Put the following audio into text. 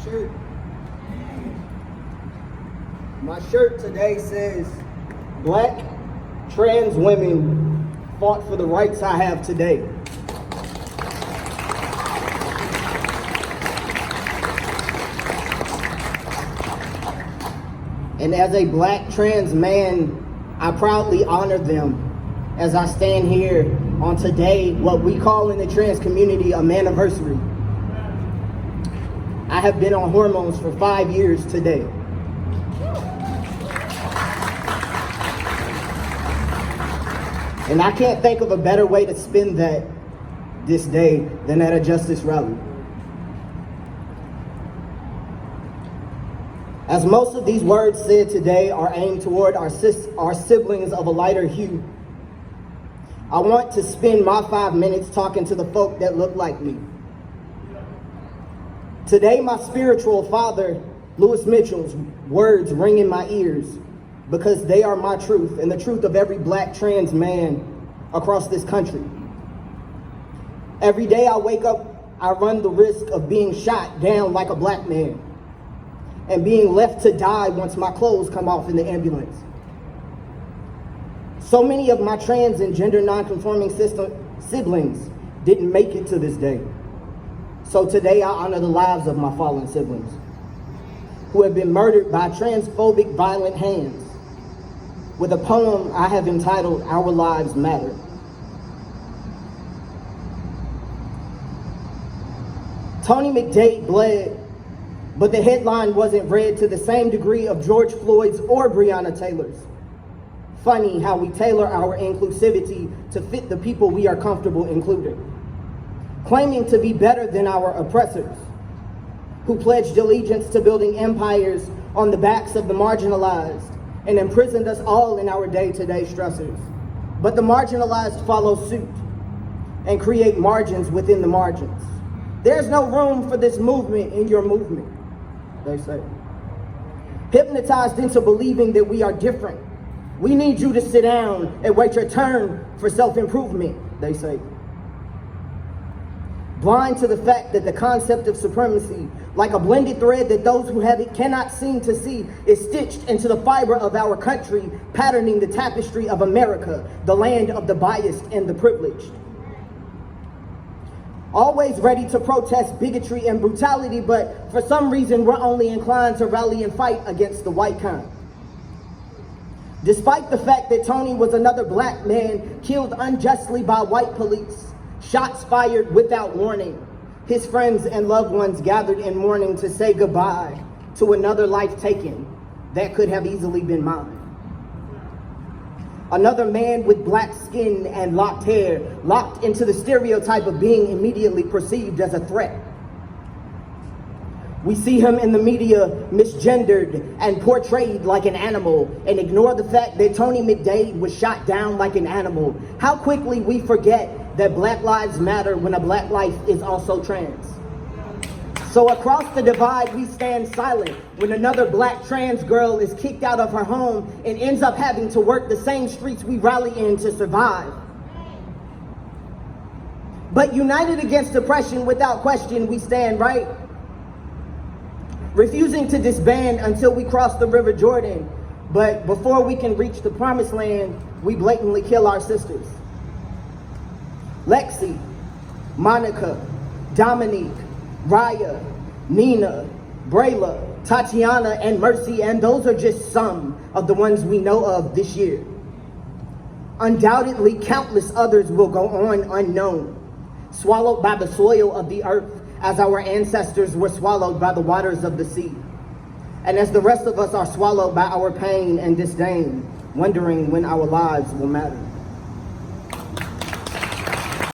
shirt. My shirt today says, Black trans women fought for the rights I have today. And as a Black trans man, I proudly honor them as I stand here on today, what we call in the trans community a maniversary. I have been on hormones for 5 years today. And I can't think of a better way to spend this day than at a justice rally. As most of these words said today are aimed toward our siblings of a lighter hue, I want to spend my 5 minutes talking to the folk that look like me. Today, my spiritual father, Lewis Mitchell's words ring in my ears because they are my truth and the truth of every Black trans man across this country. Every day I wake up, I run the risk of being shot down like a Black man and being left to die once my clothes come off in the ambulance. So many of my trans and gender non-conforming siblings didn't make it to this day. So today I honor the lives of my fallen siblings who have been murdered by transphobic violent hands with a poem I have entitled, Our Lives Matter. Tony McDade bled, but the headline wasn't read to the same degree of George Floyd's or Breonna Taylor's. Funny how we tailor our inclusivity to fit the people we are comfortable including. Claiming to be better than our oppressors, who pledged allegiance to building empires on the backs of the marginalized and imprisoned us all in our day-to-day stressors. But the marginalized follow suit and create margins within the margins. There's no room for this movement in your movement, they say. Hypnotized into believing that we are different. We need you to sit down and wait your turn for self-improvement, they say. Blind to the fact that the concept of supremacy, like a blended thread that those who have it cannot seem to see, is stitched into the fiber of our country, patterning the tapestry of America, the land of the biased and the privileged. Always ready to protest bigotry and brutality, but for some reason we're only inclined to rally and fight against the white kind. Despite the fact that Tony was another Black man killed unjustly by white police, shots fired without warning, his friends and loved ones gathered in mourning to say goodbye to another life taken that could have easily been mine. Another man with Black skin and locked hair, locked into the stereotype of being immediately perceived as a threat. We see him in the media misgendered and portrayed like an animal and ignore the fact that Tony McDade was shot down like an animal. How quickly we forget that Black lives matter when a Black life is also trans. So across the divide, we stand silent when another Black trans girl is kicked out of her home and ends up having to work the same streets we rally in to survive. But united against oppression, without question, we stand right. Refusing to disband until we cross the River Jordan. But before we can reach the promised land, we blatantly kill our sisters. Lexi, Monica, Dominique, Raya, Nina, Brayla, Tatiana, and Mercy, and those are just some of the ones we know of this year. Undoubtedly, countless others will go on unknown, swallowed by the soil of the earth as our ancestors were swallowed by the waters of the sea. And as the rest of us are swallowed by our pain and disdain, wondering when our lives will matter.